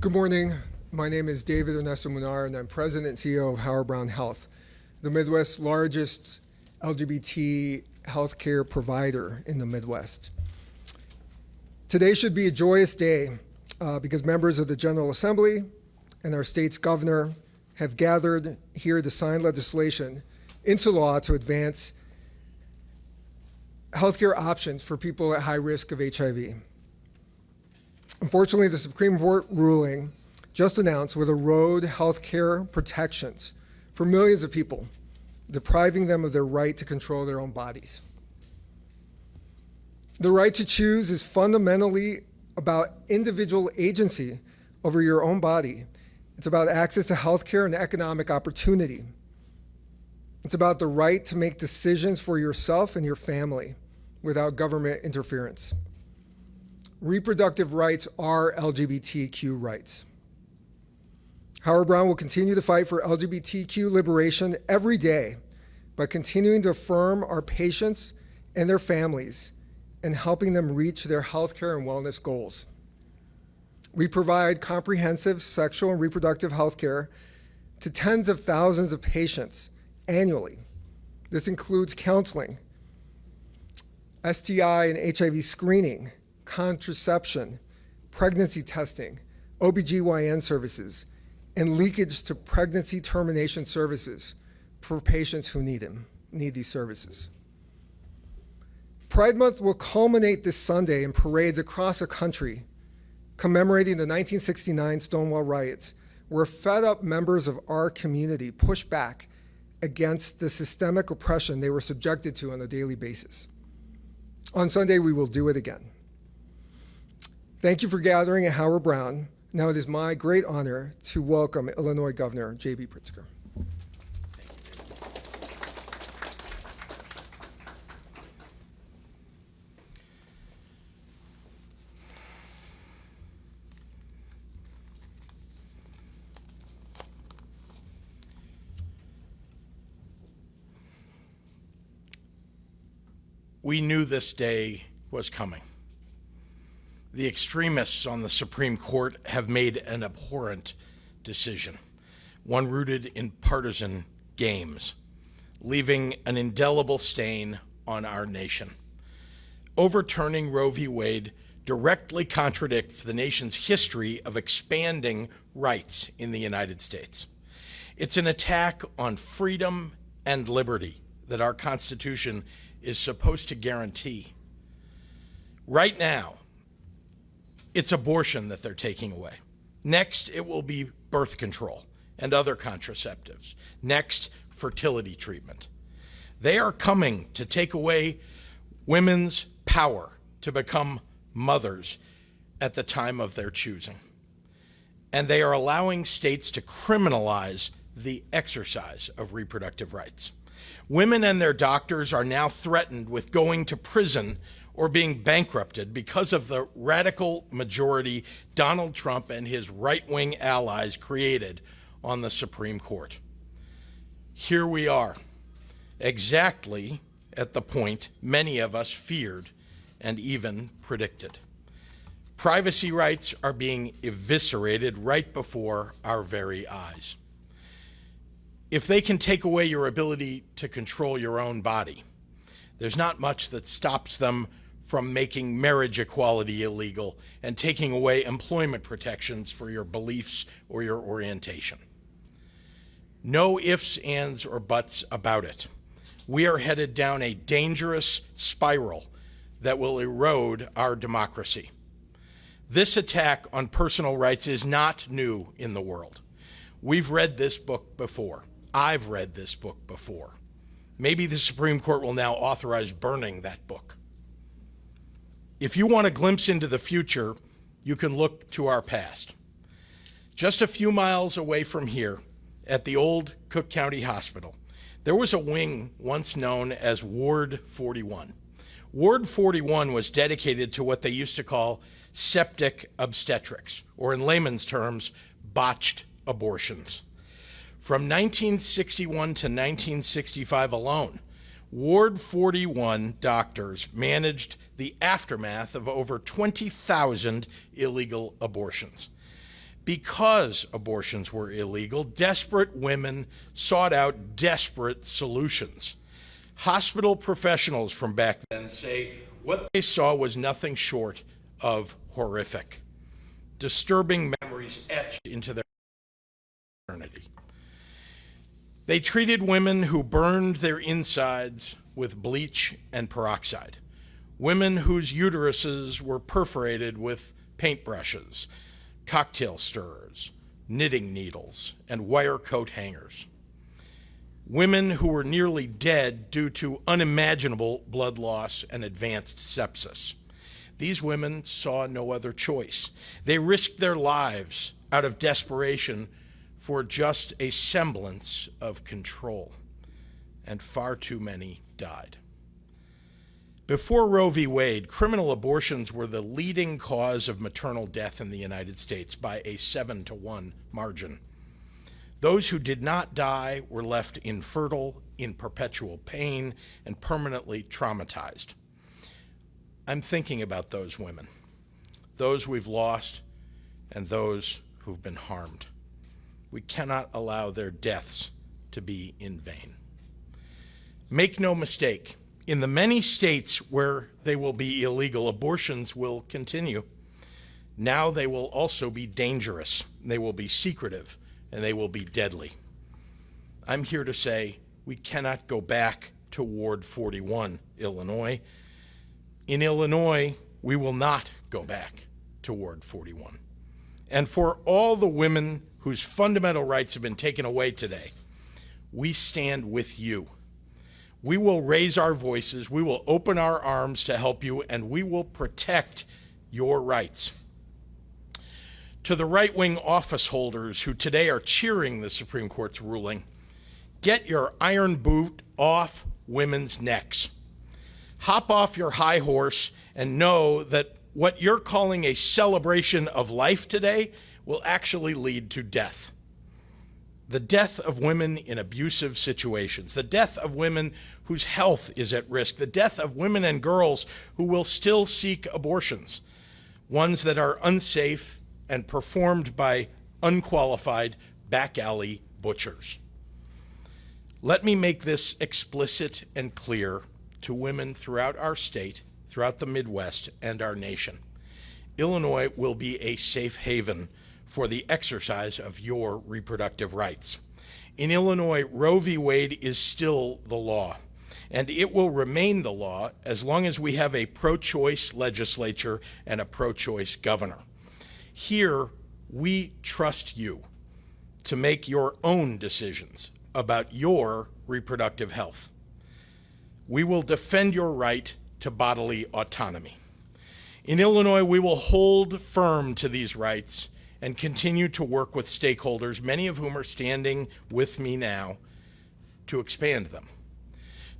Good morning. My name is David Ernesto Munar, and I'm President and CEO of Howard Brown Health, the Midwest's largest LGBT healthcare provider in the Midwest. Today should be a joyous day because members of the General Assembly and our state's governor have gathered here to sign legislation into law to advance healthcare options for people at high risk of HIV. Unfortunately, the Supreme Court ruling just announced would erode healthcare protections for millions of people, depriving them of their right to control their own bodies. The right to choose is fundamentally about individual agency over your own body. It's about access to healthcare and economic opportunity. It's about the right to make decisions for yourself and your family without government interference. Reproductive rights are LGBTQ rights. Howard Brown will continue to fight for LGBTQ liberation every day by continuing to affirm our patients and their families and helping them reach their healthcare and wellness goals. We provide comprehensive sexual and reproductive healthcare to tens of thousands of patients annually. This includes counseling, STI and HIV screening, contraception, pregnancy testing, OBGYN services, and leakage to pregnancy termination services for patients who need these services. Pride Month will culminate this Sunday in parades across the country commemorating the 1969 Stonewall riots, where fed-up members of our community pushed back against the systemic oppression they were subjected to on a daily basis. On Sunday, we will do it again. Thank you for gathering at Howard Brown. Now it is my great honor to welcome Illinois Governor J.B. Pritzker. We knew this day was coming. The extremists on the Supreme Court have made an abhorrent decision, one rooted in partisan games, leaving an indelible stain on our nation. Overturning Roe v. Wade directly contradicts the nation's history of expanding rights in the United States. It's an attack on freedom and liberty that our Constitution is supposed to guarantee. Right now, it's abortion that they're taking away. Next, it will be birth control and other contraceptives. Next, fertility treatment. They are coming to take away women's power to become mothers at the time of their choosing. And they are allowing states to criminalize the exercise of reproductive rights. Women and their doctors are now threatened with going to prison or being bankrupted because of the radical majority Donald Trump and his right-wing allies created on the Supreme Court. Here we are, exactly at the point many of us feared and even predicted. Privacy rights are being eviscerated right before our very eyes. If they can take away your ability to control your own body, there's not much that stops them from making marriage equality illegal and taking away employment protections for your beliefs or your orientation. No ifs, ands, or buts about it. We are headed down a dangerous spiral that will erode our democracy. This attack on personal rights is not new in the world. We've read this book before. I've read this book before. Maybe the Supreme Court will now authorize burning that book. If you want a glimpse into the future, you can look to our past. Just a few miles away from here, at the old Cook County Hospital, there was a wing once known as Ward 41. Ward 41 was dedicated to what they used to call septic obstetrics, or in layman's terms, botched abortions. From 1961 to 1965 alone, Ward 41 doctors managed the aftermath of over 20,000 illegal abortions. Because abortions were illegal, desperate women sought out desperate solutions. Hospital professionals from back then say what they saw was nothing short of horrific. Disturbing memories etched into their eternity. They treated women who burned their insides with bleach and peroxide, women whose uteruses were perforated with paintbrushes, cocktail stirrers, knitting needles, and wire coat hangers. Women who were nearly dead due to unimaginable blood loss and advanced sepsis. These women saw no other choice. They risked their lives out of desperation for just a semblance of control, and far too many died. Before Roe v. Wade, criminal abortions were the leading cause of maternal death in the United States by a 7-to-1 margin. Those who did not die were left infertile, in perpetual pain, and permanently traumatized. I'm thinking about those women, those we've lost, and those who've been harmed. We cannot allow their deaths to be in vain. Make no mistake, in the many states where they will be illegal, abortions will continue. Now they will also be dangerous, they will be secretive, and they will be deadly. I'm here to say we cannot go back to Ward 41, Illinois. In Illinois, we will not go back to Ward 41. And for all the women whose fundamental rights have been taken away today, we stand with you. We will raise our voices, we will open our arms to help you, and we will protect your rights. To the right-wing office holders who today are cheering the Supreme Court's ruling, get your iron boot off women's necks. Hop off your high horse and know that what you're calling a celebration of life today will actually lead to death. The death of women in abusive situations, the death of women whose health is at risk, the death of women and girls who will still seek abortions, ones that are unsafe and performed by unqualified back alley butchers. Let me make this explicit and clear to women throughout our state, throughout the Midwest, and our nation. Illinois will be a safe haven for the exercise of your reproductive rights. In Illinois, Roe v. Wade is still the law, and it will remain the law as long as we have a pro-choice legislature and a pro-choice governor. Here, we trust you to make your own decisions about your reproductive health. We will defend your right to bodily autonomy. In Illinois, we will hold firm to these rights and continue to work with stakeholders, many of whom are standing with me now, to expand them.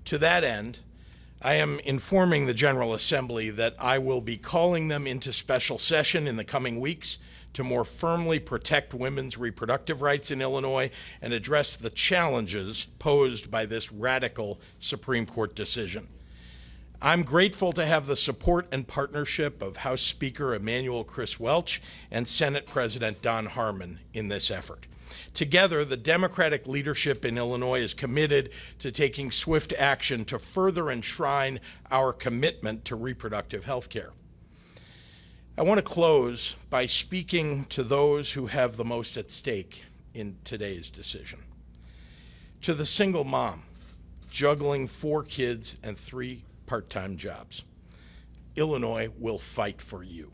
To that end, I am informing the General Assembly that I will be calling them into special session in the coming weeks to more firmly protect women's reproductive rights in Illinois and address the challenges posed by this radical Supreme Court decision. I'm grateful to have the support and partnership of House Speaker Emanuel Chris Welch and Senate President Don Harmon in this effort. Together, the Democratic leadership in Illinois is committed to taking swift action to further enshrine our commitment to reproductive health care. I want to close by speaking to those who have the most at stake in today's decision. To the single mom, juggling 4 kids and 3 part-time jobs, Illinois will fight for you.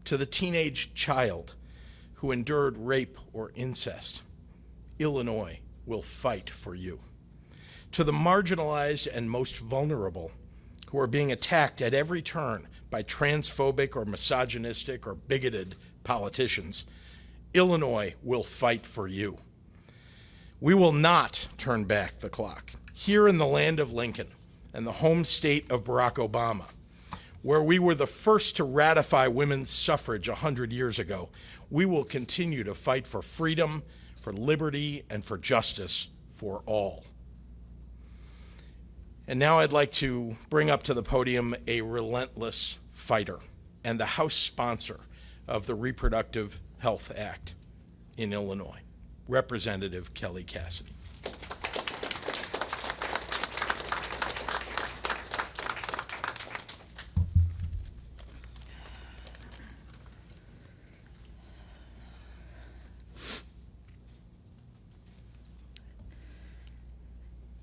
To the teenage child who endured rape or incest, Illinois will fight for you. To the marginalized and most vulnerable who are being attacked at every turn by transphobic or misogynistic or bigoted politicians, Illinois will fight for you. We will not turn back the clock. Here in the land of Lincoln and the home state of Barack Obama, where we were the first to ratify women's suffrage 100 years ago, we will continue to fight for freedom, for liberty, and for justice for all. And now I'd like to bring up to the podium a relentless fighter and the House sponsor of the Reproductive Health Act in Illinois. Representative Kelly Cassidy.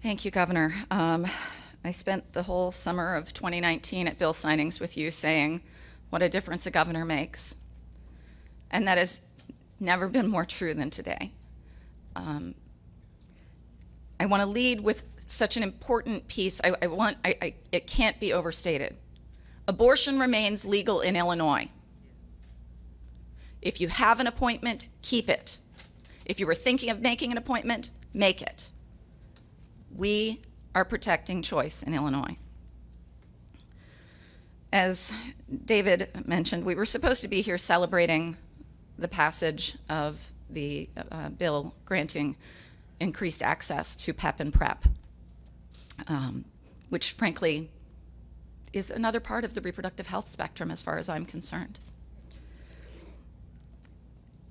Thank you, Governor. I spent the whole summer of 2019 at bill signings with you saying what a difference a governor makes. And that has never been more true than today. I want to lead with such an important piece. It can't be overstated. Abortion remains legal in Illinois. If you have an appointment, keep it. If you were thinking of making an appointment, make it. We are protecting choice in Illinois. As David mentioned, we were supposed to be here celebrating the passage of the bill granting increased access to PEP and PrEP, which frankly is another part of the reproductive health spectrum as far as I'm concerned.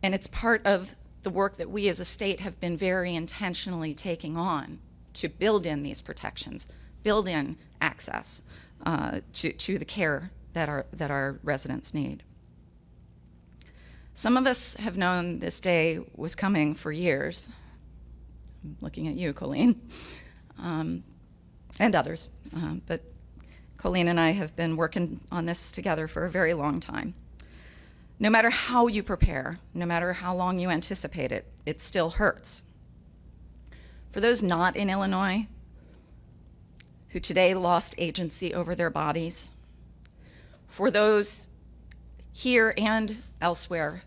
And it's part of the work that we as a state have been very intentionally taking on to build in these protections, build in access to the care that our residents need. Some of us have known this day was coming for years. I'm looking at you, Colleen, and others. But Colleen and I have been working on this together for a very long time. No matter how you prepare, no matter how long you anticipate it, it still hurts. For those not in Illinois, who today lost agency over their bodies, for those here and elsewhere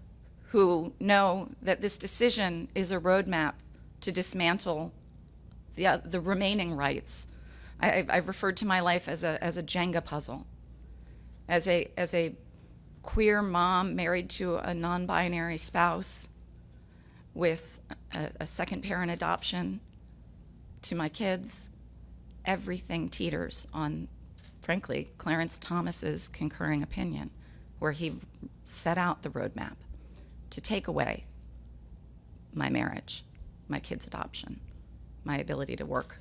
who know that this decision is a roadmap to dismantle the remaining rights. I've referred to my life as a Jenga puzzle, as a queer mom married to a non-binary spouse with a second parent adoption to my kids. Everything teeters on, frankly, Clarence Thomas's concurring opinion, where he set out the roadmap to take away my marriage, my kids' adoption, my ability to work.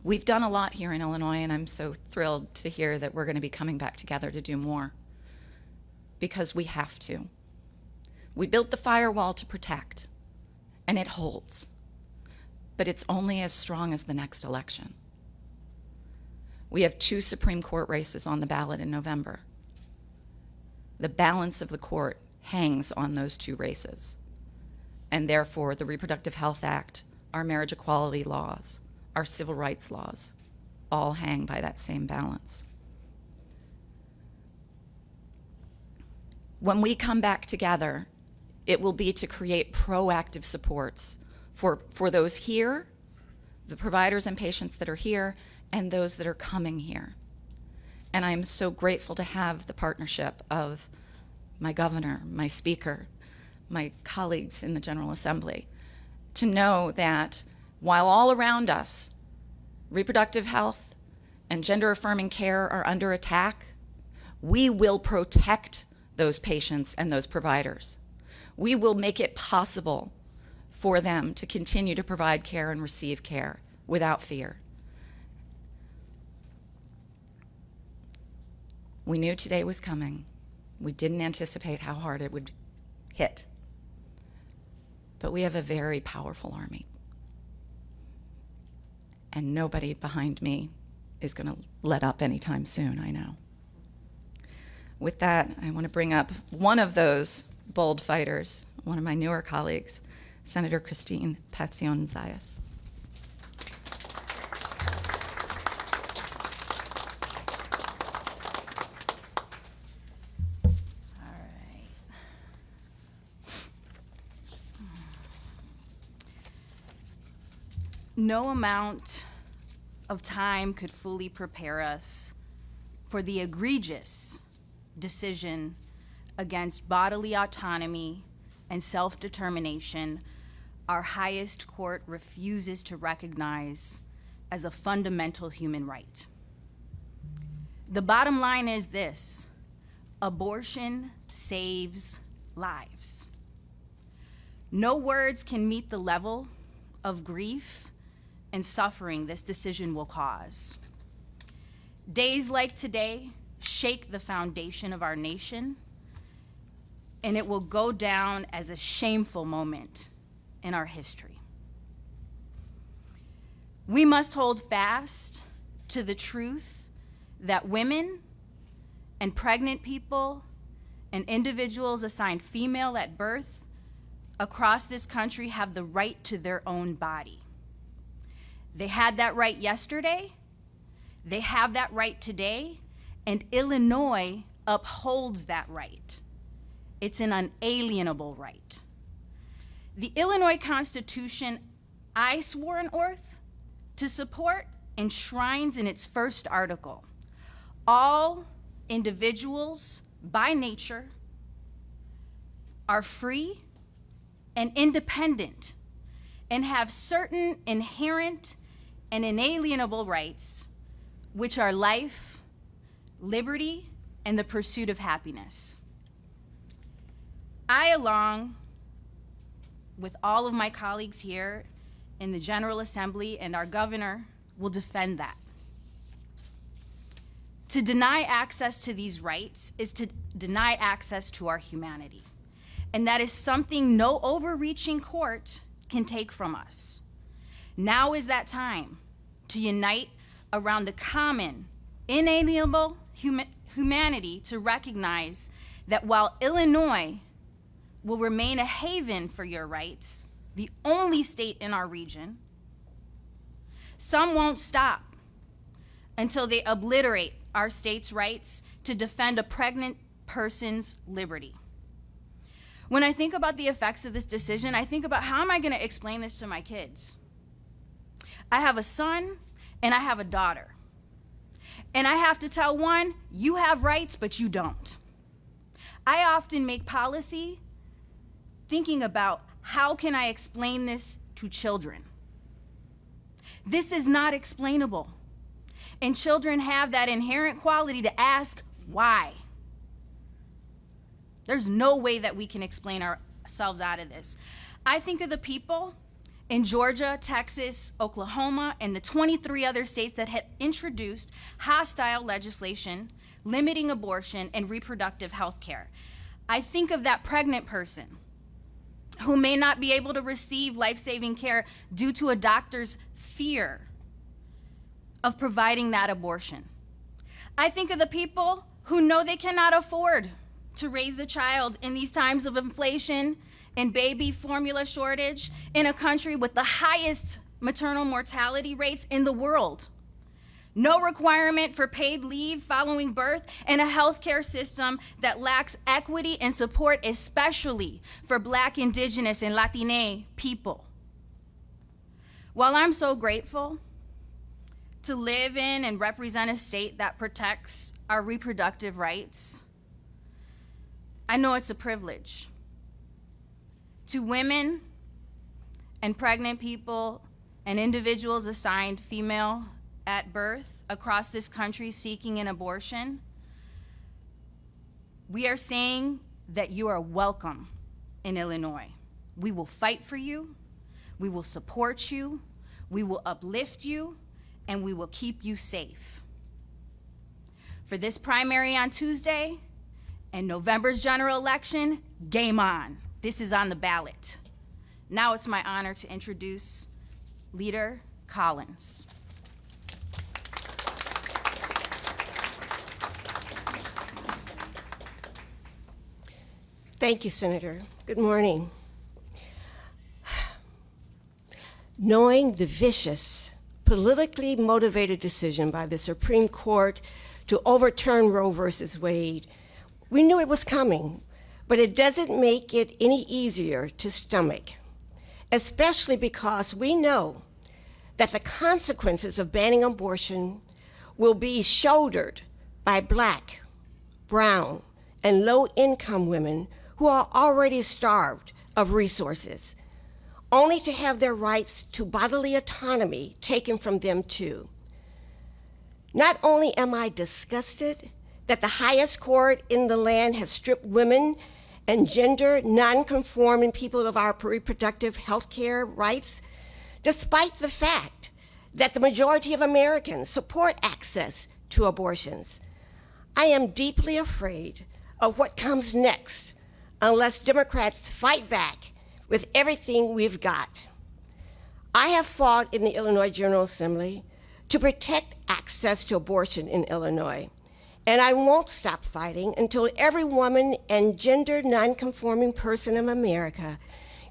We've done a lot here in Illinois, and I'm so thrilled to hear that we're going to be coming back together to do more, because we have to. We built the firewall to protect, and it holds, but it's only as strong as the next election. We have 2 Supreme Court races on the ballot in November. The balance of the court hangs on those 2 races, and therefore the Reproductive Health Act, our marriage equality laws, our civil rights laws, all hang by that same balance. When we come back together, it will be to create proactive supports for those here, the providers and patients that are here, and those that are coming here. And I'm so grateful to have the partnership of my governor, my speaker, my colleagues in the General Assembly, to know that while all around us, reproductive health and gender-affirming care are under attack, we will protect those patients and those providers. We will make it possible for them to continue to provide care and receive care without fear. We knew today was coming. We didn't anticipate how hard it would hit. But we have a very powerful army. And nobody behind me is going to let up anytime soon, I know. With that, I want to bring up one of those bold fighters, one of my newer colleagues, Senator Christine Pacion-Zayas. All right. No amount of time could fully prepare us for the egregious decision against bodily autonomy and self-determination our highest court refuses to recognize as a fundamental human right. The bottom line is this: abortion saves lives. No words can meet the level of grief and suffering this decision will cause. Days like today shake the foundation of our nation, and it will go down as a shameful moment in our history. We must hold fast to the truth that women and pregnant people and individuals assigned female at birth across this country have the right to their own body. They had that right yesterday, they have that right today, and Illinois upholds that right. It's an unalienable right. The Illinois Constitution I swore an oath to support enshrines in its first article all individuals by nature are free and independent and have certain inherent and inalienable rights, which are life, liberty, and the pursuit of happiness. I, along with all of my colleagues here in the General Assembly and our governor, will defend that. To deny access to these rights is to deny access to our humanity. And that is something no overreaching court can take from us. Now is that time to unite around the common, inalienable humanity to recognize that while Illinois will remain a haven for your rights, the only state in our region, some won't stop until they obliterate our state's rights to defend a pregnant person's liberty. When I think about the effects of this decision, I think about how am I going to explain this to my kids? I have a son and I have a daughter. And I have to tell one, you have rights, but you don't. I often make policy thinking about how can I explain this to children? This is not explainable. And children have that inherent quality to ask why. There's no way that we can explain ourselves out of this. I think of the people in Georgia, Texas, Oklahoma, and the 23 other states that have introduced hostile legislation limiting abortion and reproductive health care. I think of that pregnant person who may not be able to receive life-saving care due to a doctor's fear of providing that abortion. I think of the people who know they cannot afford to raise a child in these times of inflation and baby formula shortage in a country with the highest maternal mortality rates in the world. No requirement for paid leave following birth, and a healthcare system that lacks equity and support, especially for Black, Indigenous, and Latina people. While I'm so grateful to live in and represent a state that protects our reproductive rights, I know it's a privilege. To women and pregnant people and individuals assigned female at birth across this country seeking an abortion, we are saying that you are welcome in Illinois. We will fight for you, we will support you, we will uplift you, and we will keep you safe. For this primary on Tuesday and November's general election, game on. This is on the ballot. Now it's my honor to introduce Leader Collins. Thank you, Senator. Good morning. Knowing the vicious, politically motivated decision by the Supreme Court to overturn Roe versus Wade, we knew it was coming, but it doesn't make it any easier to stomach, especially because we know that the consequences of banning abortion will be shouldered by Black, brown, and low-income women who are already starved of resources, only to have their rights to bodily autonomy taken from them too. Not only am I disgusted that the highest court in the land has stripped women and gender non-conforming people of our reproductive health care rights, despite the fact that the majority of Americans support access to abortions. I am deeply afraid of what comes next unless Democrats fight back with everything we've got. I have fought in the Illinois General Assembly to protect access to abortion in Illinois, and I won't stop fighting until every woman and gender nonconforming person in America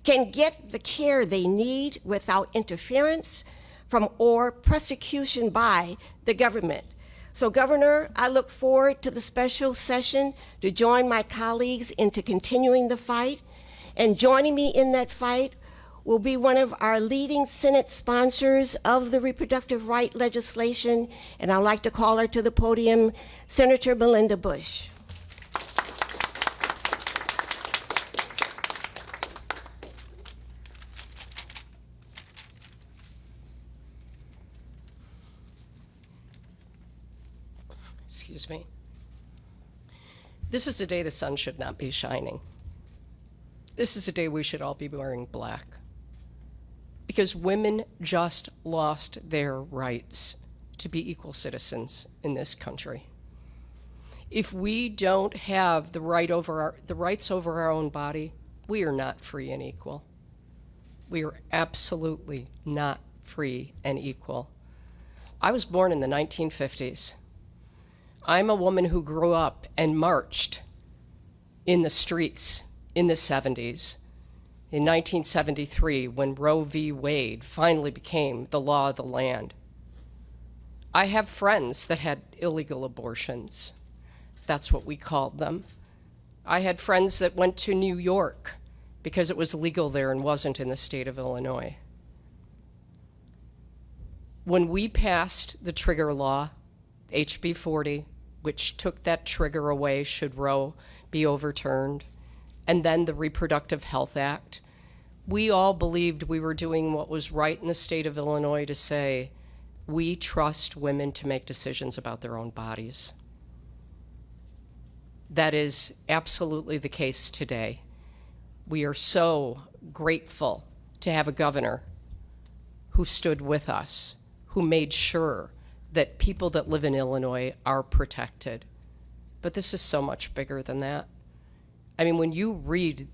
can get the care they need without interference from or persecution by the government. So, Governor, I look forward to the special session to join my colleagues into continuing the fight. And joining me in that fight will be one of our leading Senate sponsors of the reproductive right legislation, and I'd like to call her to the podium, Senator Melinda Bush. Excuse me. This is a day the sun should not be shining. This is a day we should all be wearing black. Because women just lost their rights to be equal citizens in this country. If we don't have the rights over our own body, we are not free and equal. We are absolutely not free and equal. I was born in the 1950s. I'm a woman who grew up and marched in the streets in the 70s. In 1973, when Roe v. Wade finally became the law of the land. I have friends that had illegal abortions. That's what we called them. I had friends that went to New York because it was legal there and wasn't in the state of Illinois. When we passed the trigger law, HB 40, which took that trigger away should Roe be overturned, and then the Reproductive Health Act, we all believed we were doing what was right in the state of Illinois to say, we trust women to make decisions about their own bodies. That is absolutely the case today. We are so grateful to have a governor who stood with us, who made sure that people that live in Illinois are protected. But this is so much bigger than that. I mean, when you read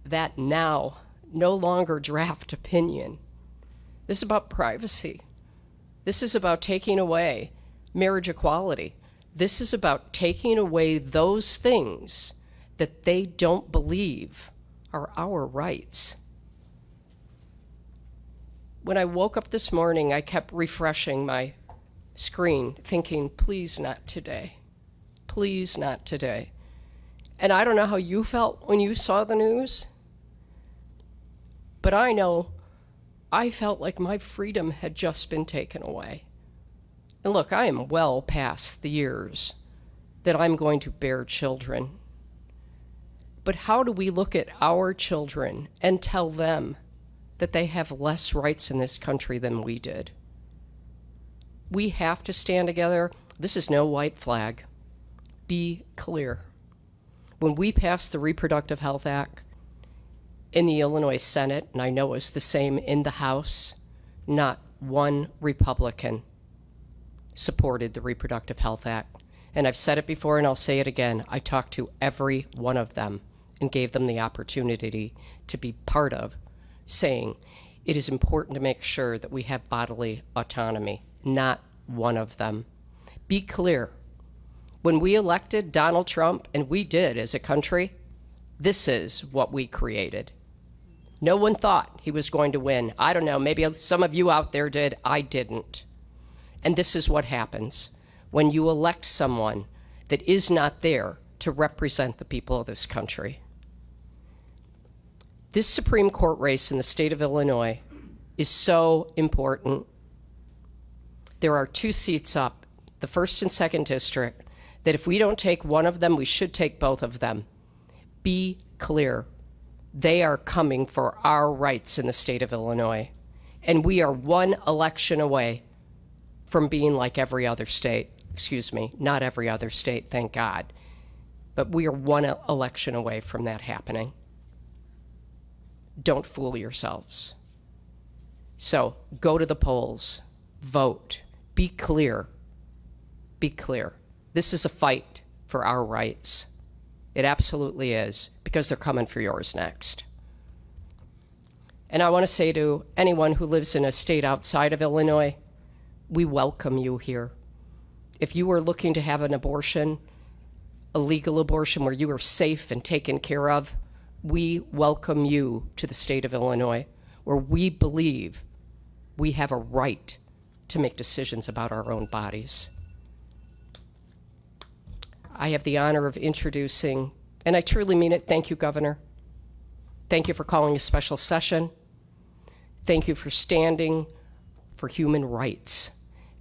that now, no longer draft opinion, this is about privacy. This is about taking away marriage equality. This is about taking away those things that they don't believe are our rights. When I woke up this morning, I kept refreshing my screen, thinking, please not today. Please not today. And I don't know how you felt when you saw the news, but I know I felt like my freedom had just been taken away. And look, I am well past the years that I'm going to bear children. But how do we look at our children and tell them that they have less rights in this country than we did? We have to stand together. This is no white flag. Be clear. When we passed the Reproductive Health Act in the Illinois Senate, and I know it was the same in the House, not one Republican supported the Reproductive Health Act. And I've said it before and I'll say it again. I talked to every one of them and gave them the opportunity to be part of saying it is important to make sure that we have bodily autonomy. Not one of them. Be clear. When we elected Donald Trump, and we did as a country, this is what we created. No one thought he was going to win. I don't know, maybe some of you out there did. I didn't. And this is what happens when you elect someone that is not there to represent the people of this country. This Supreme Court race in the state of Illinois is so important. There are 2 seats up, the 1st and 2nd district, that if we don't take one of them, we should take both of them. Be clear. They are coming for our rights in the state of Illinois. And we are one election away from being like every other state. Excuse me, not every other state, thank God. But we are one election away from that happening. Don't fool yourselves. So go to the polls, vote, be clear. Be clear. This is a fight for our rights. It absolutely is, because they're coming for yours next. And I want to say to anyone who lives in a state outside of Illinois, we welcome you here. If you are looking to have an abortion, a legal abortion where you are safe and taken care of, we welcome you to the state of Illinois, where we believe we have a right to make decisions about our own bodies. I have the honor of introducing, and I truly mean it, thank you, Governor. Thank you for calling a special session. Thank you for standing for human rights.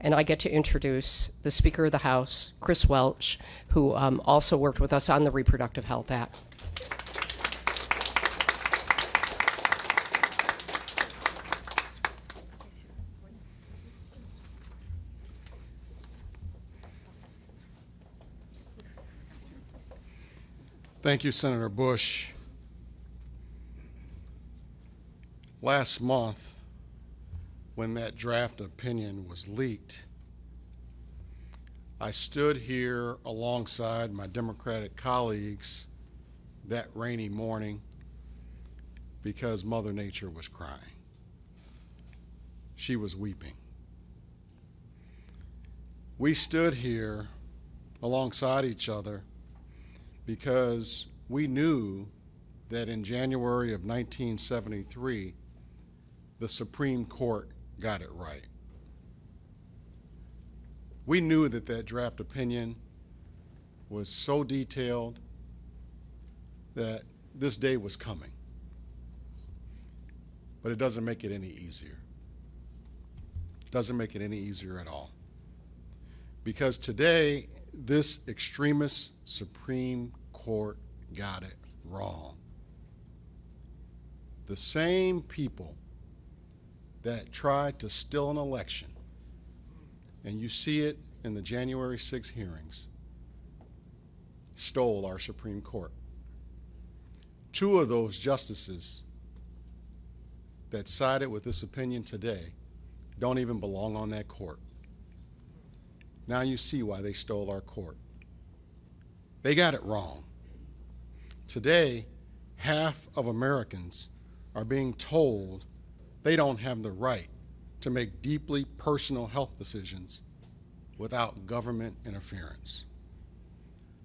And I get to introduce the Speaker of the House, Chris Welch, who also worked with us on the Reproductive Health Act. Thank you, Senator Bush. Last month, when that draft opinion was leaked, I stood here alongside my Democratic colleagues that rainy morning because Mother Nature was crying. She was weeping. We stood here alongside each other because we knew that in January of 1973, the Supreme Court got it right. We knew that that draft opinion was so detailed that this day was coming. But it doesn't make it any easier. It doesn't make it any easier at all. Because today, this extremist Supreme Court got it wrong. The same people that tried to steal an election, and you see it in the January 6 hearings, stole our Supreme Court. Two of those justices that sided with this opinion today don't even belong on that court. Now you see why they stole our court. They got it wrong. Today, half of Americans are being told they don't have the right to make deeply personal health decisions without government interference.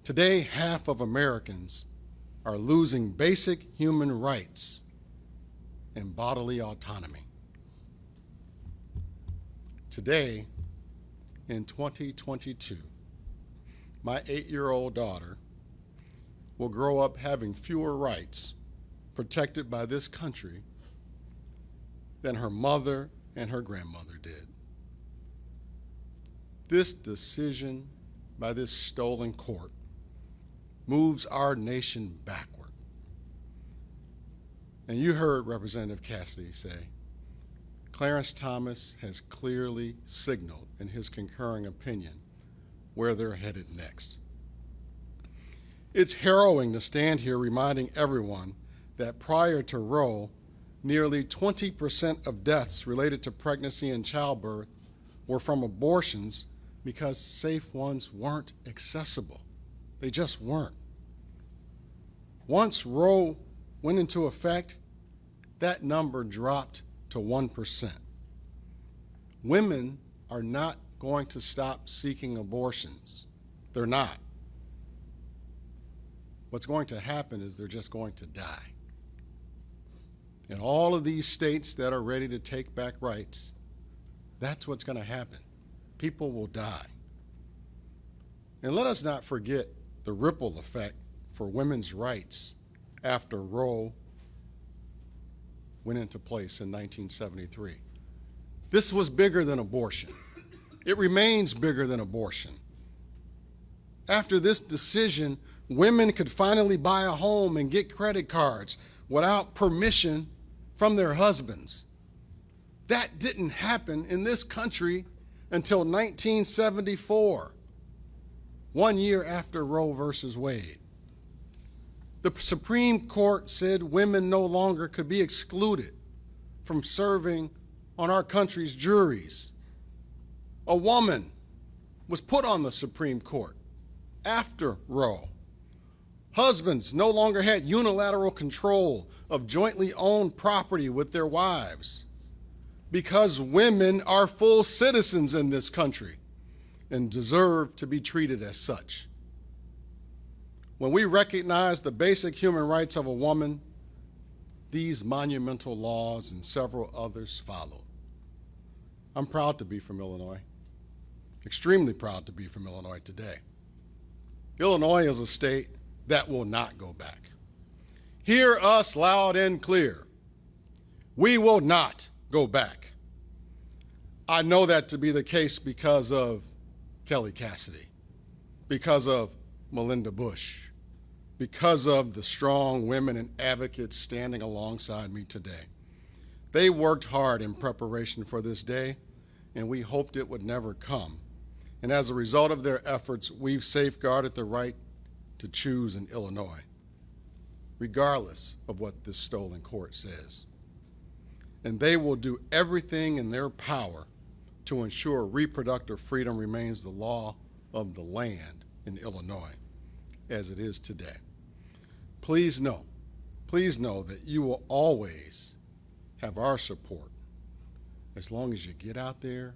Today, half of Americans are losing basic human rights and bodily autonomy. Today, in 2022, my 8-year-old daughter will grow up having fewer rights protected by this country than her mother and her grandmother did. This decision by this stolen court moves our nation backward. And you heard Representative Cassidy say, Clarence Thomas has clearly signaled in his concurring opinion where they're headed next. It's harrowing to stand here reminding everyone that prior to Roe, nearly 20% of deaths related to pregnancy and childbirth were from abortions because safe ones weren't accessible. They just weren't. Once Roe went into effect, that number dropped to 1%. Women are not going to stop seeking abortions. They're not. What's going to happen is they're just going to die. In all of these states that are ready to take back rights, that's what's going to happen. People will die. And let us not forget the ripple effect for women's rights after Roe went into place in 1973. This was bigger than abortion. It remains bigger than abortion. After this decision, women could finally buy a home and get credit cards without permission from their husbands. That didn't happen in this country until 1974, 1 year after Roe versus Wade. The Supreme Court said women no longer could be excluded from serving on our country's juries. A woman was put on the Supreme Court after Roe. Husbands no longer had unilateral control of jointly owned property with their wives because women are full citizens in this country and deserve to be treated as such. When we recognize the basic human rights of a woman, these monumental laws and several others followed. I'm proud to be from Illinois, extremely proud to be from Illinois today. Illinois is a state that will not go back. Hear us loud and clear. We will not go back. I know that to be the case because of Kelly Cassidy, because of Melinda Bush, because of the strong women and advocates standing alongside me today. They worked hard in preparation for this day, and we hoped it would never come. And as a result of their efforts, we've safeguarded the right to choose in Illinois, regardless of what this stolen court says. And they will do everything in their power to ensure reproductive freedom remains the law of the land in Illinois, as it is today. Please know that you will always have our support as long as you get out there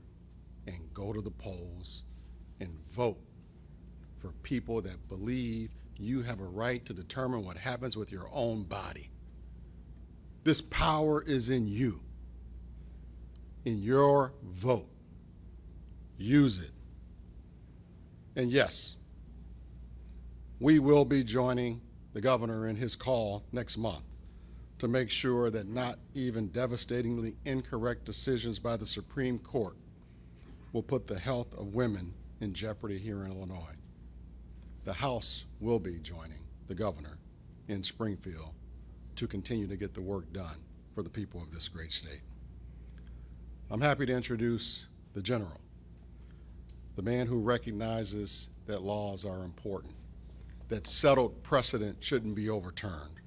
and go to the polls and vote for people that believe you have a right to determine what happens with your own body. This power is in you, in your vote. Use it. And yes, we will be joining the governor in his call next month to make sure that not even devastatingly incorrect decisions by the Supreme Court will put the health of women in jeopardy here in Illinois. The House will be joining the governor in Springfield to continue to get the work done for the people of this great state. I'm happy to introduce the general, the man who recognizes that laws are important, that settled precedent shouldn't be overturned.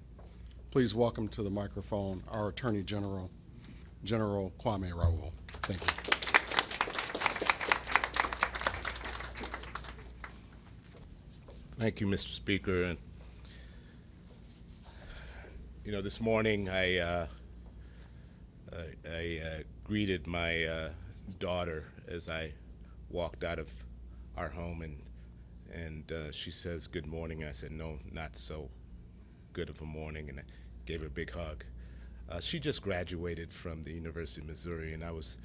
Please welcome to the microphone our Attorney General, General Kwame Raoul. Thank you. Thank you, Mr. Speaker. And, this morning I greeted my daughter as I walked out of our home, and she says, "Good morning." I said, "No, not so good of a morning," and I gave her a big hug. She just graduated from the University of Missouri, and I was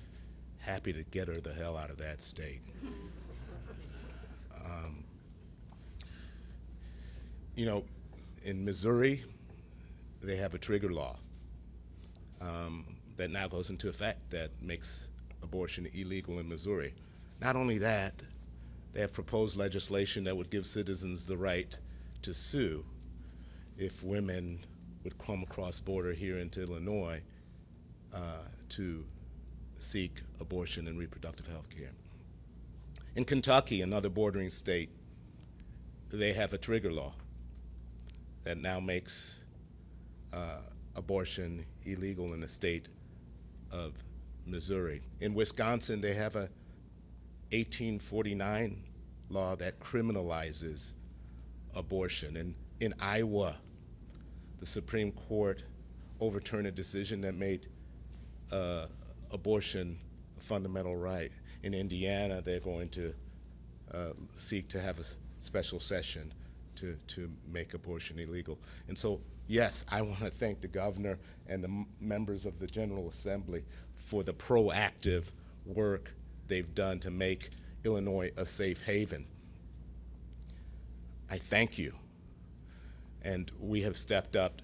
happy to get her the hell out of that state. In Missouri, they have a trigger law that now goes into effect that makes abortion illegal in Missouri. Not only that, they have proposed legislation that would give citizens the right to sue if women would come across border here into Illinois to seek abortion and reproductive health care. In Kentucky, another bordering state, they have a trigger law that now makes abortion illegal in the state of Missouri. In Wisconsin, they have a 1849 law that criminalizes abortion. And in Iowa, the Supreme Court overturned a decision that made abortion a fundamental right. In Indiana, they're going to seek to have a special session to make abortion illegal. And so, yes, I want to thank the governor and the members of the General Assembly for the proactive work they've done to make Illinois a safe haven. I thank you. And we have stepped up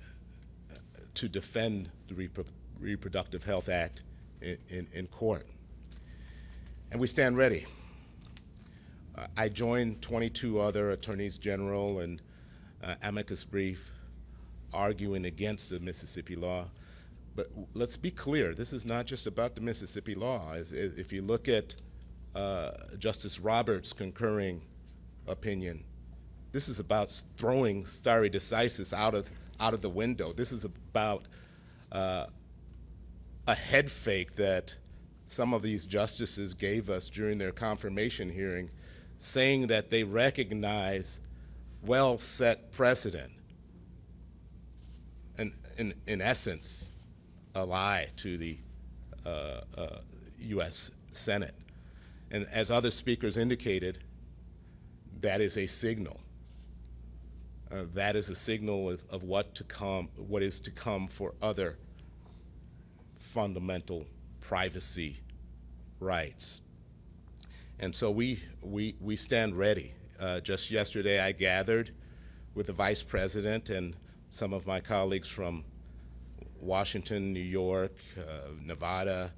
to defend the Reproductive Health Act in court. And we stand ready. I joined 22 other attorneys general and amicus brief arguing against the Mississippi law. But let's be clear, this is not just about the Mississippi law. If you look at Justice Roberts' concurring opinion, this is about throwing stare decisis out of the window. This is about a head fake that some of these justices gave us during their confirmation hearing, saying that they recognize well-set precedent. And in essence, a lie to the U.S. Senate. And as other speakers indicated, that is a signal. That is a signal of what is to come for other fundamental privacy rights. And so we stand ready. Just yesterday, I gathered with the Vice President and some of my colleagues from Washington, New York, Nevada,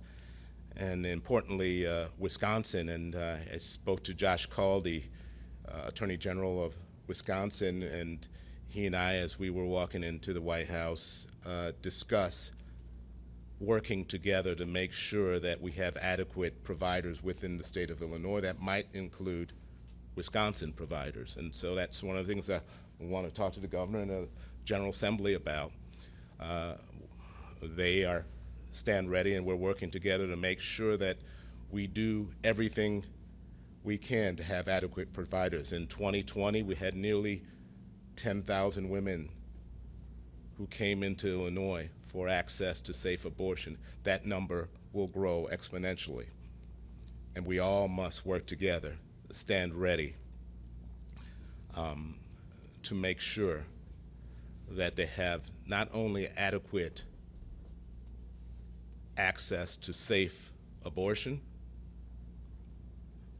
and importantly, Wisconsin. And I spoke to Josh Call, the Attorney General of Wisconsin, and he and I, as we were walking into the White House, discuss working together to make sure that we have adequate providers within the state of Illinois. That might include Wisconsin providers. And so that's one of the things that we want to talk to the governor and the General Assembly about. They stand ready, and we're working together to make sure that we do everything we can to have adequate providers. In 2020, we had nearly 10,000 women who came into Illinois for access to safe abortion. That number will grow exponentially. And we all must work together, stand ready to make sure that they have not only adequate access to safe abortion,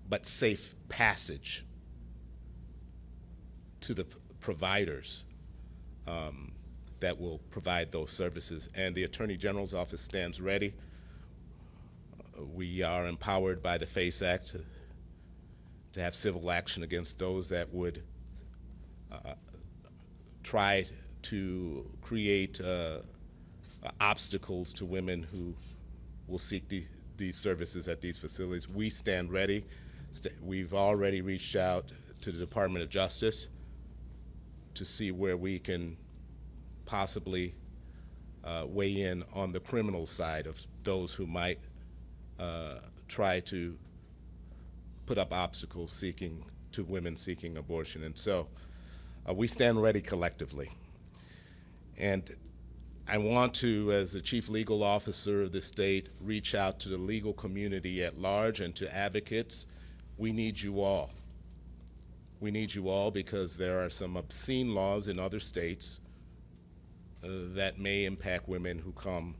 but safe passage to the providers that will provide those services. And the Attorney General's office stands ready. We are empowered by the FACE Act to have civil action against those that would try to create obstacles to women who will seek these services at these facilities. We stand ready. We've already reached out to the Department of Justice to see where we can possibly weigh in on the criminal side of those who might try to put up obstacles to women seeking abortion. And so we stand ready collectively. And I want to, as the chief legal officer of the state, reach out to the legal community at large and to advocates. We need you all. We need you all because there are some obscene laws in other states that may impact women who come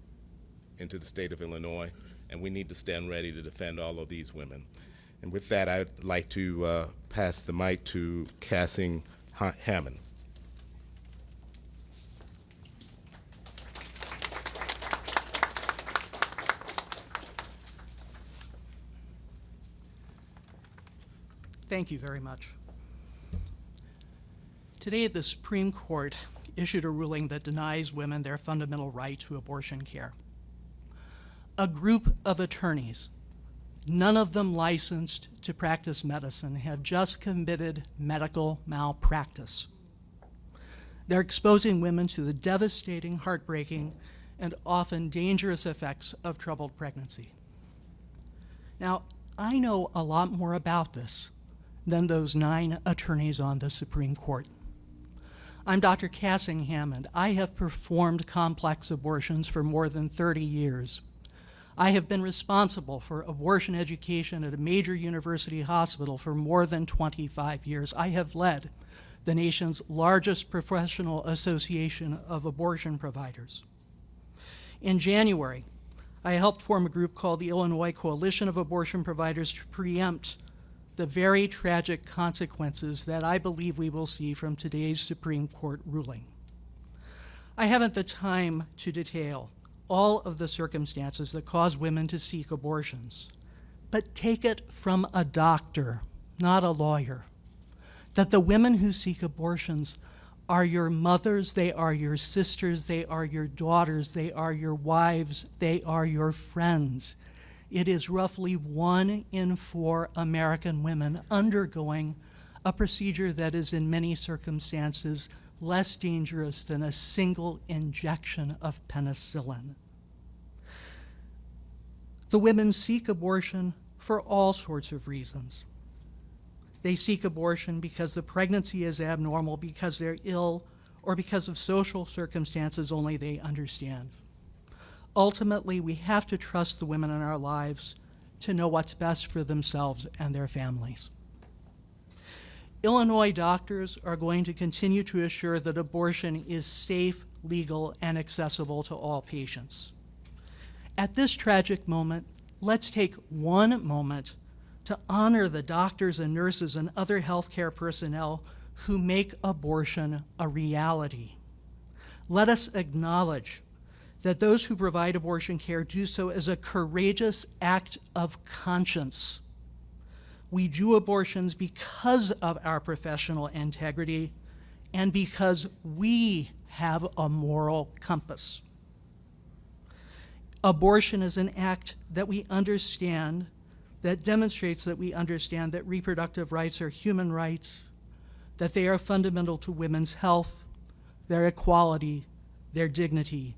into the state of Illinois, and we need to stand ready to defend all of these women. And with that, I'd like to pass the mic to Cassie Hammond. Thank you very much. Today, the Supreme Court issued a ruling that denies women their fundamental right to abortion care. A group of attorneys, none of them licensed to practice medicine, have just committed medical malpractice. They're exposing women to the devastating, heartbreaking, and often dangerous effects of troubled pregnancy. Now, I know a lot more about this than those 9 attorneys on the Supreme Court. I'm Dr. Cassie Hammond. I have performed complex abortions for more than 30 years. I have been responsible for abortion education at a major university hospital for more than 25 years. I have led the nation's largest professional association of abortion providers. In January, I helped form a group called the Illinois Coalition of Abortion Providers to preempt the very tragic consequences that I believe we will see from today's Supreme Court ruling. I haven't the time to detail all of the circumstances that cause women to seek abortions, but take it from a doctor, not a lawyer, that the women who seek abortions are your mothers, they are your sisters, they are your daughters, they are your wives, they are your friends. it is roughly 1 in 4 American women undergoing a procedure that is in many circumstances less dangerous than a single injection of penicillin. The women seek abortion for all sorts of reasons. They seek abortion because the pregnancy is abnormal, because they're ill, or because of social circumstances only they understand. Ultimately, we have to trust the women in our lives to know what's best for themselves and their families. Illinois doctors are going to continue to assure that abortion is safe, legal, and accessible to all patients. At this tragic moment, let's take one moment to honor the doctors and nurses and other healthcare personnel who make abortion a reality. Let us acknowledge that those who provide abortion care do so as a courageous act of conscience. We do abortions because of our professional integrity and because we have a moral compass. Abortion is an act that we understand, that demonstrates that we understand that reproductive rights are human rights, that they are fundamental to women's health, their equality, their dignity,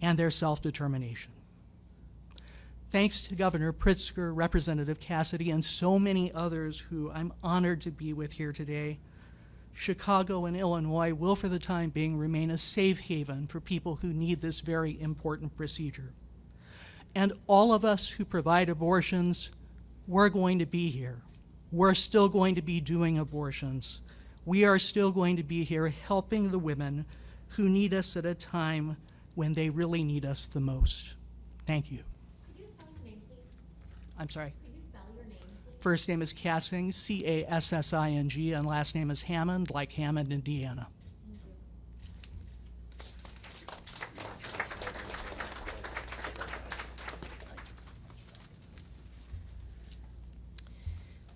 and their self-determination. Thanks to Governor Pritzker, Representative Cassidy, and so many others who I'm honored to be with here today, Chicago and Illinois will, for the time being, remain a safe haven for people who need this very important procedure. And all of us who provide abortions, we're going to be here. We're still going to be doing abortions. We are still going to be here helping the women who need us at a time when they really need us the most. Thank you. Could you spell your name, please? I'm sorry? Could you spell your name, please? First name is Cassing, C-A-S-S-I-N-G, and last name is Hammond, like Hammond, Indiana.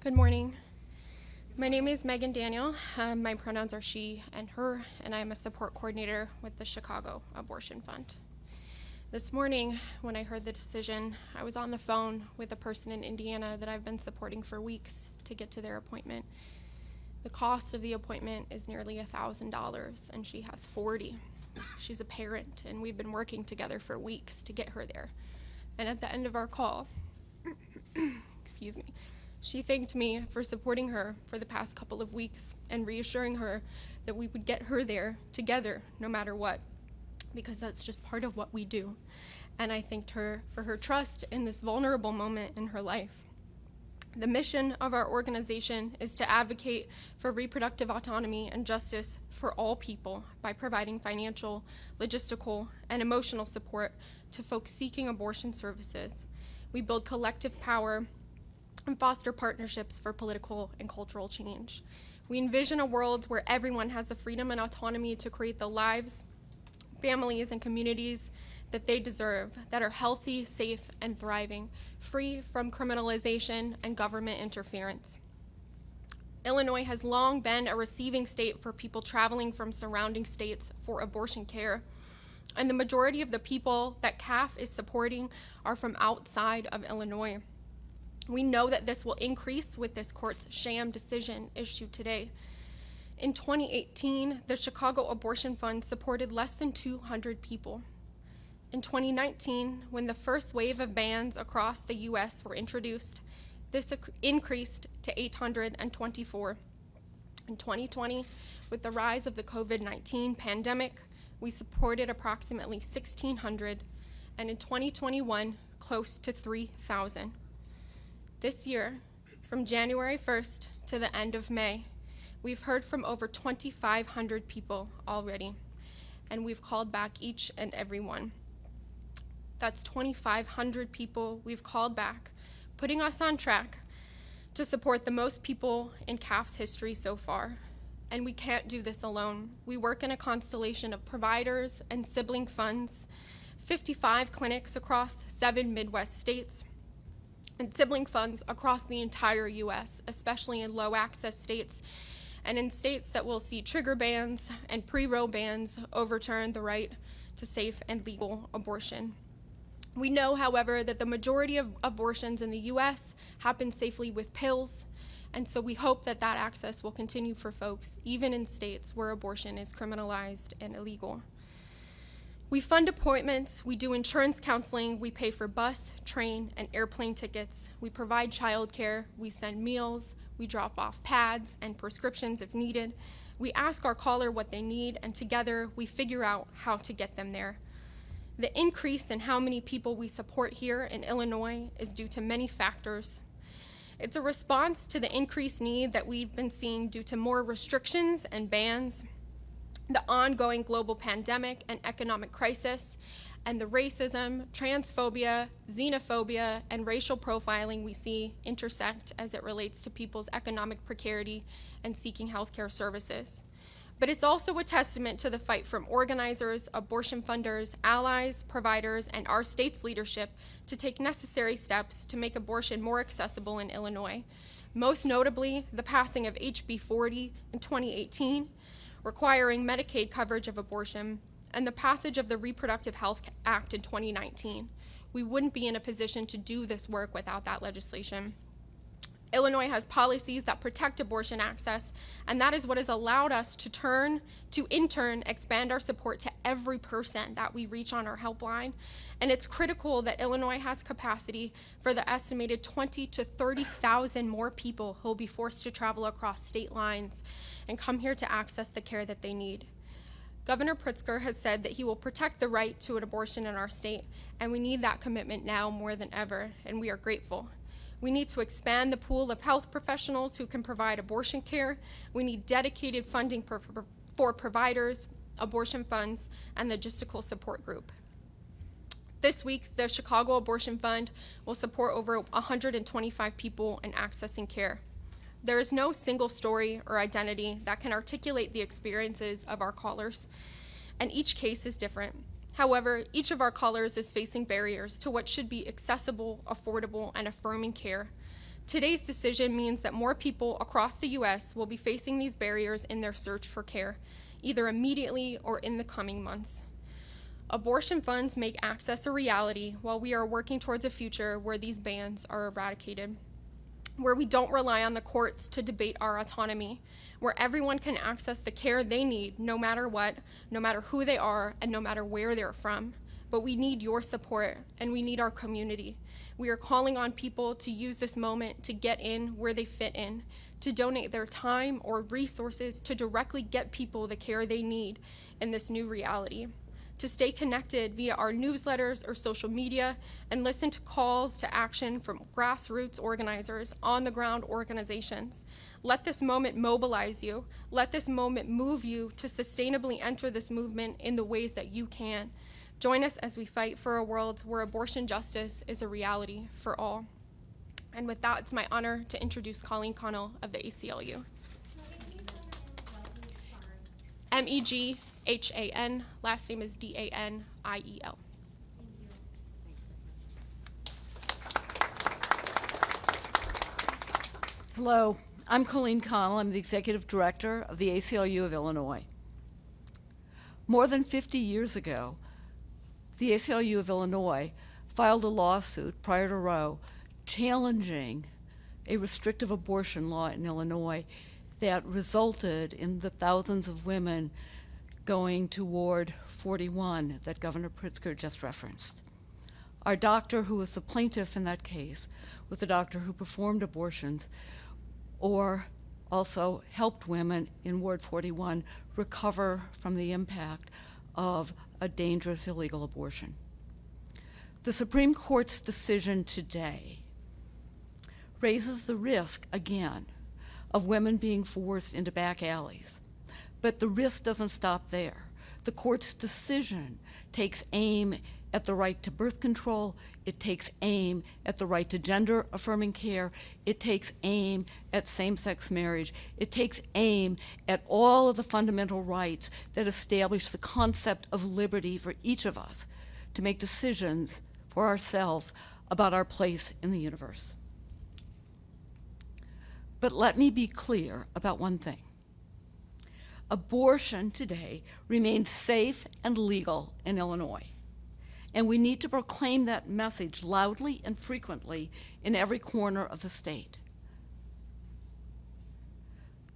Good morning. My name is Megan Daniel. My pronouns are she and her, and I am a support coordinator with the Chicago Abortion Fund. This morning, when I heard the decision, I was on the phone with a person in Indiana that I've been supporting for weeks to get to their appointment. The cost of the appointment is nearly $1,000, and she has 40. She's a parent, and we've been working together for weeks to get her there. And at the end of our call, excuse me, she thanked me for supporting her for the past couple of weeks and reassuring her that we would get her there together no matter what, because that's just part of what we do. And I thanked her for her trust in this vulnerable moment in her life. The mission of our organization is to advocate for reproductive autonomy and justice for all people by providing financial, logistical, and emotional support to folks seeking abortion services. We build collective power and foster partnerships for political and cultural change. We envision a world where everyone has the freedom and autonomy to create the lives, families, and communities that they deserve, that are healthy, safe, and thriving, free from criminalization and government interference. Illinois has long been a receiving state for people traveling from surrounding states for abortion care, and the majority of the people that CAF is supporting are from outside of Illinois. We know that this will increase with this court's sham decision issued today. In 2018, the Chicago Abortion Fund supported less than 200 people. In 2019, when the first wave of bans across the U.S. were introduced, this increased to 824. In 2020, with the rise of the COVID-19 pandemic, we supported approximately 1,600, and in 2021, close to 3,000. This year, from January 1st to the end of May, we've heard from over 2,500 people already, and we've called back each and every one. That's 2,500 people we've called back, putting us on track to support the most people in CAF's history so far. And we can't do this alone. We work in a constellation of providers and sibling funds, 55 clinics across 7 Midwest states, and sibling funds across the entire U.S., especially in low-access states and in states that will see trigger bans and pre-Roe bans overturn the right to safe and legal abortion. We know, however, that the majority of abortions in the US happen safely with pills, and so we hope that that access will continue for folks, even in states where abortion is criminalized and illegal. We fund appointments, we do insurance counseling, we pay for bus, train, and airplane tickets, we provide childcare, we send meals, we drop off pads and prescriptions if needed. We ask our caller what they need, and together we figure out how to get them there. The increase in how many people we support here in Illinois is due to many factors. It's a response to the increased need that we've been seeing due to more restrictions and bans, the ongoing global pandemic and economic crisis, and the racism, transphobia, xenophobia, and racial profiling we see intersect as it relates to people's economic precarity and seeking healthcare services. But it's also a testament to the fight from organizers, abortion funders, allies, providers, and our state's leadership to take necessary steps to make abortion more accessible in Illinois. Most notably, the passing of HB 40 in 2018, requiring Medicaid coverage of abortion, and the passage of the Reproductive Health Act in 2019. We wouldn't be in a position to do this work without that legislation. Illinois has policies that protect abortion access, and that is what has allowed us to in turn expand our support to every person that we reach on our helpline. And it's critical that Illinois has capacity for the estimated 20 to 30,000 more people who will be forced to travel across state lines and come here to access the care that they need. Governor Pritzker has said that he will protect the right to an abortion in our state, and we need that commitment now more than ever, and we are grateful. We need to expand the pool of health professionals who can provide abortion care. We need dedicated funding for providers, abortion funds, and logistical support group. This week, the Chicago Abortion Fund will support over 125 people in accessing care. There is no single story or identity that can articulate the experiences of our callers, and each case is different. However, each of our callers is facing barriers to what should be accessible, affordable, and affirming care. Today's decision means that more people across the U.S. will be facing these barriers in their search for care, either immediately or in the coming months. Abortion funds make access a reality while we are working towards a future where these bans are eradicated, where we don't rely on the courts to debate our autonomy, where everyone can access the care they need no matter what, no matter who they are, and no matter where they're from. But we need your support, and we need our community. We are calling on people to use this moment to get in where they fit in, to donate their time or resources to directly get people the care they need in this new reality, to stay connected via our newsletters or social media, and listen to calls to action from grassroots organizers, on-the-ground organizations. Let this moment mobilize you. Let this moment move you to sustainably enter this movement in the ways that you can. Join us as we fight for a world where abortion justice is a reality for all. And with that, it's my honor to introduce Colleen Connell of the ACLU. MEGHAN, last name is DANIEL. Hello, I'm Colleen Connell. I'm the Executive Director of the ACLU of Illinois. More than 50 years ago, the ACLU of Illinois filed a lawsuit prior to Roe challenging a restrictive abortion law in Illinois that resulted in the thousands of women going to Ward 41 that Governor Pritzker just referenced. Our doctor, who was the plaintiff in that case, was the doctor who performed abortions or also helped women in Ward 41 recover from the impact of a dangerous illegal abortion. The Supreme Court's decision today raises the risk, again, of women being forced into back alleys. But the risk doesn't stop there. The court's decision takes aim at the right to birth control. It takes aim at the right to gender-affirming care. It takes aim at same-sex marriage. It takes aim at all of the fundamental rights that establish the concept of liberty for each of us to make decisions for ourselves about our place in the universe. But let me be clear about one thing. Abortion today remains safe and legal in Illinois. And we need to proclaim that message loudly and frequently in every corner of the state.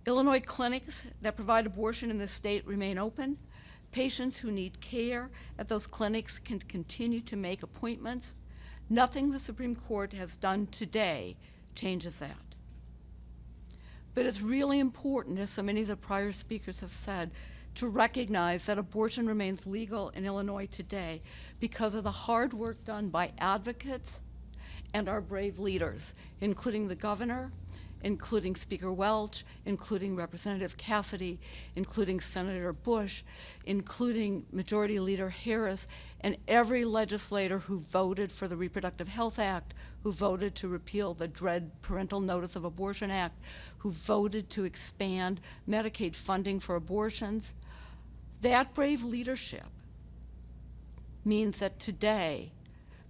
Illinois clinics that provide abortion in the state remain open. Patients who need care at those clinics can continue to make appointments. Nothing the Supreme Court has done today changes that. But it's really important, as so many of the prior speakers have said, to recognize that abortion remains legal in Illinois today because of the hard work done by advocates and our brave leaders, including the governor, including Speaker Welch, including Representative Cassidy, including Senator Bush, including Majority Leader Harris, and every legislator who voted for the Reproductive Health Act, who voted to repeal the Dread Parental Notice of Abortion Act, who voted to expand Medicaid funding for abortions. That brave leadership means that today,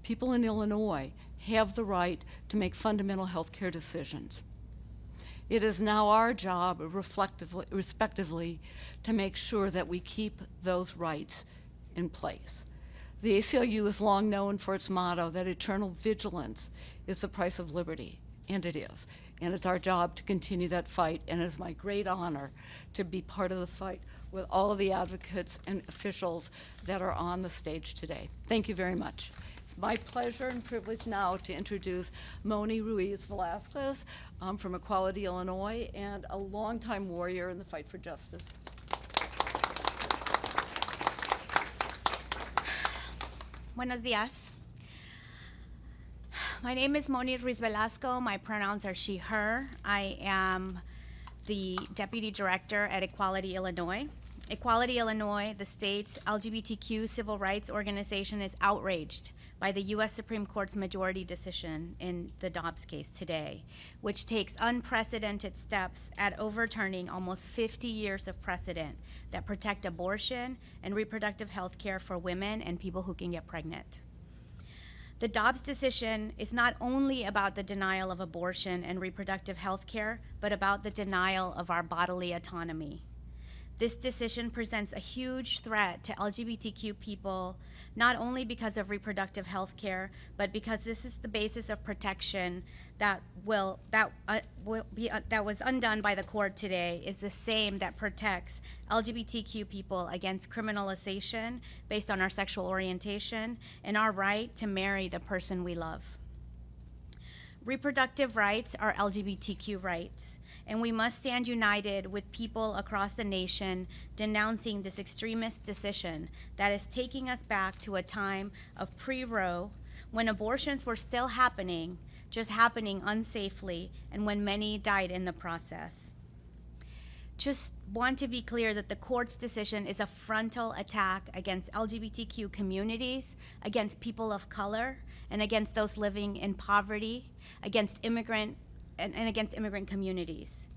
people in Illinois have the right to make fundamental health care decisions. It is now our job, respectively, to make sure that we keep those rights in place. The ACLU is long known for its motto that eternal vigilance is the price of liberty, and it is. And it's our job to continue that fight, and it is my great honor to be part of the fight with all of the advocates and officials that are on the stage today. Thank you very much. It's my pleasure and privilege now to introduce Moni Ruiz Velasquez from Equality, Illinois, and a longtime warrior in the fight for justice. Buenos dias. My name is Moni Ruiz Velasco. My pronouns are she, her. I am the Deputy Director at Equality, Illinois. Equality, Illinois, the state's LGBTQ civil rights organization, is outraged by the U.S. Supreme Court's majority decision in the Dobbs case today, which takes unprecedented steps at overturning almost 50 years of precedent that protect abortion and reproductive health care for women and people who can get pregnant. The Dobbs decision is not only about the denial of abortion and reproductive health care, but about the denial of our bodily autonomy. This decision presents a huge threat to LGBTQ people, not only because of reproductive health care, but because this is the basis of protection that was undone by the court today, is the same that protects LGBTQ people against criminalization based on our sexual orientation and our right to marry the person we love. Reproductive rights are LGBTQ rights, and we must stand united with people across the nation denouncing this extremist decision that is taking us back to a time of pre-Roe, when abortions were still happening, just happening unsafely, and when many died in the process. Just want to be clear that the court's decision is a frontal attack against LGBTQ communities, against people of color, and against those living in poverty, against immigrant communities.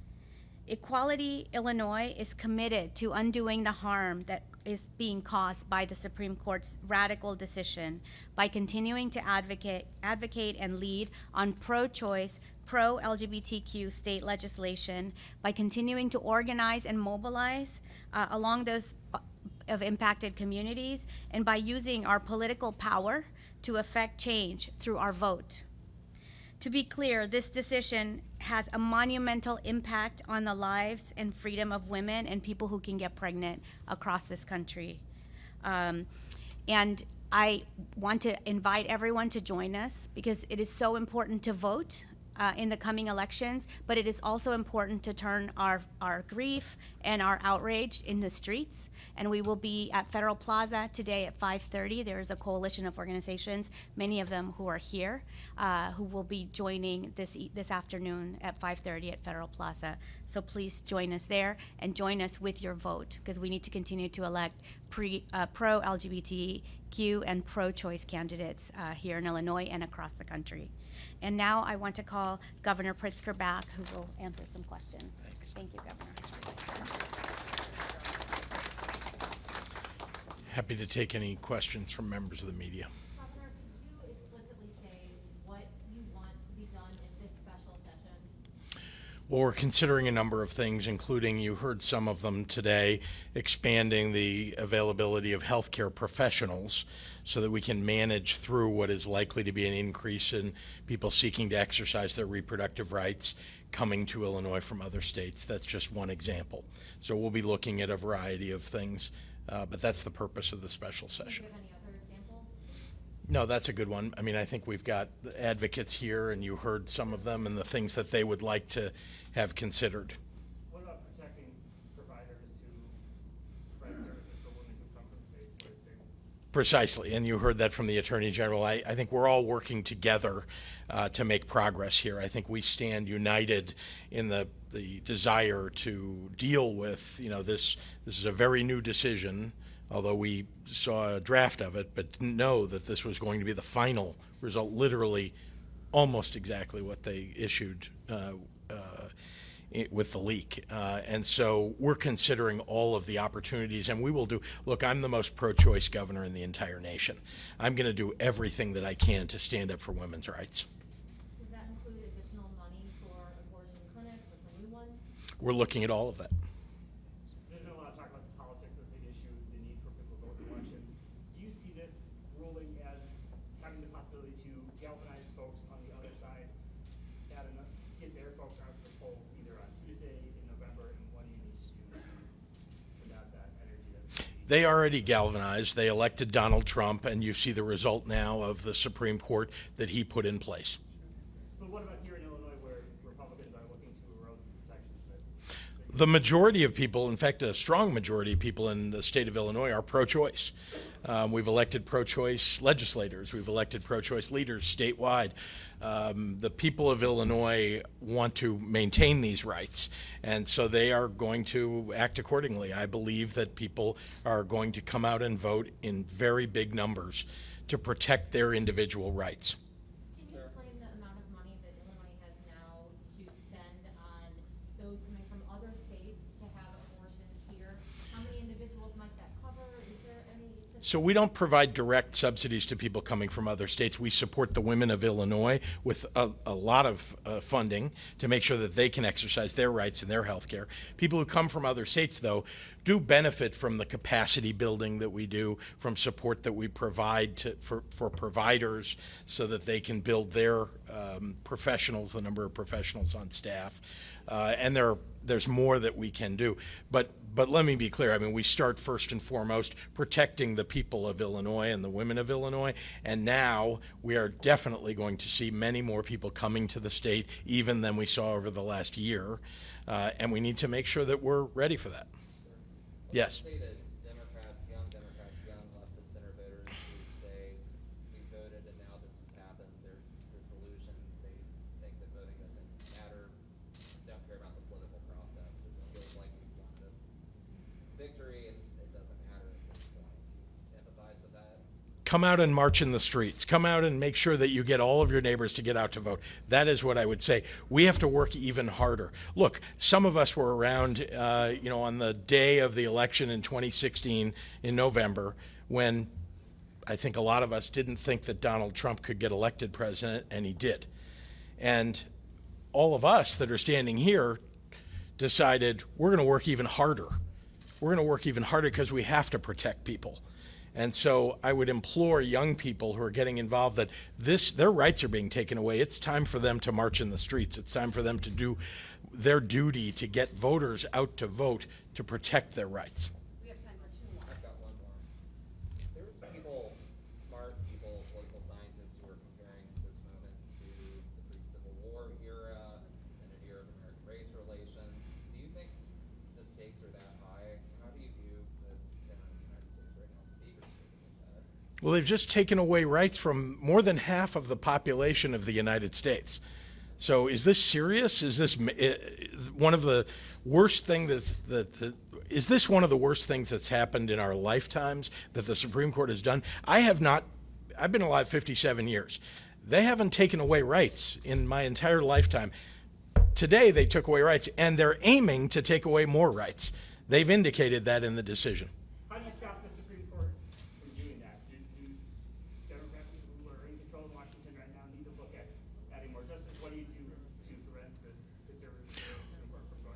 Equality Illinois is committed to undoing the harm that is being caused by the Supreme Court's radical decision by continuing to advocate and lead on pro-choice, pro-LGBTQ state legislation, by continuing to organize and mobilize along those of impacted communities, and by using our political power to affect change through our vote. To be clear, this decision has a monumental impact on the lives and freedom of women and people who can get pregnant across this country. And I want to invite everyone to join us, because it is so important to vote in the coming elections, but it is also important to turn our grief and our outrage in the streets. And we will be at Federal Plaza today at 5:30. There is a coalition of organizations, many of them who are here, who will be joining this afternoon at 5:30 at Federal Plaza. So please join us there, and join us with your vote, because we need to continue to elect pro-LGBTQ and pro-choice candidates here in Illinois and across the country. And now I want to call Governor Pritzker back, who will answer some questions. Thank you, Governor. Happy to take any questions from members of the media. Governor, could you explicitly say what you want to be done in this special session? Well, we're considering a number of things, including, you heard some of them today, expanding the availability of healthcare professionals so that we can manage through what is likely to be an increase in people seeking to exercise their reproductive rights coming to Illinois from other states. That's just one example. So we'll be looking at a variety of things, but that's the purpose of the special session. No, that's a good one. I mean, I think we've got advocates here, and you heard some of them and the things that they would like to have considered. What about protecting providers who provide services for women who come from states where it's Precisely, and you heard that from the Attorney General. I think we're all working together to make progress here. I think we stand united in the desire to deal with, this is a very new decision, although we saw a draft of it, but didn't know that this was going to be the final result, literally almost exactly what they issued with the leak. And so we're considering all of the opportunities, and we will do, look, I'm the most pro-choice governor in the entire nation. I'm going to do everything that I can to stand up for women's rights. Does that include additional money for abortion clinics or for new ones? We're looking at all of that. There's been a lot of talk about the politics of the issue, the need for people to vote in elections. Do you see this ruling as having the possibility to galvanize folks on the other side, get their folks out to the polls either on Tuesday in November, and what do you need to do without that energy? They already galvanized. They elected Donald Trump, and you see the result now of the Supreme Court that he put in place. But what about here in Illinois, where Republicans are looking to erode protections that The majority of people, in fact, a strong majority of people in the state of Illinois are pro-choice. We've elected pro-choice legislators. We've elected pro-choice leaders statewide. The people of Illinois want to maintain these rights, and so they are going to act accordingly. I believe that people are going to come out and vote in very big numbers to protect their individual rights. Can you explain the amount of money that Illinois has now to spend on those coming from other states to have abortions here? How many individuals might that cover? Is there any? So we don't provide direct subsidies to people coming from other states. We support the women of Illinois with a lot of funding to make sure that they can exercise their rights in their health care. People who come from other states, though, do benefit from the capacity building that we do, from support that we provide for providers so that they can build their professionals, the number of professionals on staff. And there's more that we can do. But let me be clear. I mean, we start first and foremost protecting the people of Illinois and the women of Illinois. And now we are definitely going to see many more people coming to the state, even than we saw over the last year. And we need to make sure that we're ready for that. Yes. Young Democrats, young leftist center voters who say we voted and now this has happened, they're disillusioned, they think that voting doesn't matter, don't care about the political process. It feels like we've won a victory and it doesn't matter at this point. Do you empathize with that? Come out and march in the streets. Come out and make sure that you get all of your neighbors to get out to vote. That is what I would say. We have to work even harder. Look, some of us were around, on the day of the election in 2016 in November, when I think a lot of us didn't think that Donald Trump could get elected president, and he did. And all of us that are standing here decided we're going to work even harder. We're going to work even harder because we have to protect people. And so I would implore young people who are getting involved that their rights are being taken away. It's time for them to march in the streets. It's time for them to do their duty to get voters out to vote to protect their rights. We have time for two more. I've got one more. There's people, smart people, political scientists who are comparing this moment to the pre-Civil War era and an era of American race relations. Do you think the stakes are that high? How do you view the tenor of the United States right now? Steve is shaking his head. Well, they've just taken away rights from more than half of the population of the United States. So is this serious? Is this one of the worst things is this one of the worst things that's happened in our lifetimes that the Supreme Court has done? I've been alive 57 years. They haven't taken away rights in my entire lifetime. Today they took away rights, and they're aiming to take away more rights. They've indicated that in the decision. How do you stop the Supreme Court from doing that? Do Democrats who are in control in Washington right now need to look at adding more justice? What do you do to prevent this conservative?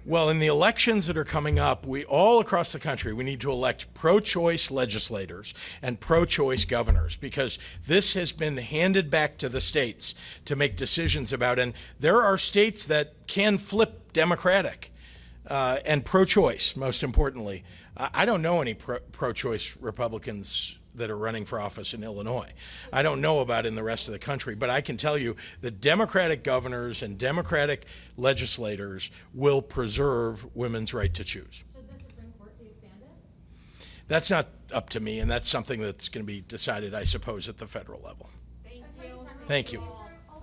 Well, in the elections that are coming up, we all across the country, we need to elect pro-choice legislators and pro-choice governors, because this has been handed back to the states to make decisions about. And there are states that can flip Democratic and pro-choice, most importantly. I don't know any pro-choice Republicans that are running for office in Illinois. I don't know about in the rest of the country, but I can tell you that Democratic governors and Democratic legislators will preserve women's right to choose. Should the Supreme Court be expanded? That's not up to me, and that's something that's going to be decided, I suppose, at the federal level. Thank you. Thank you.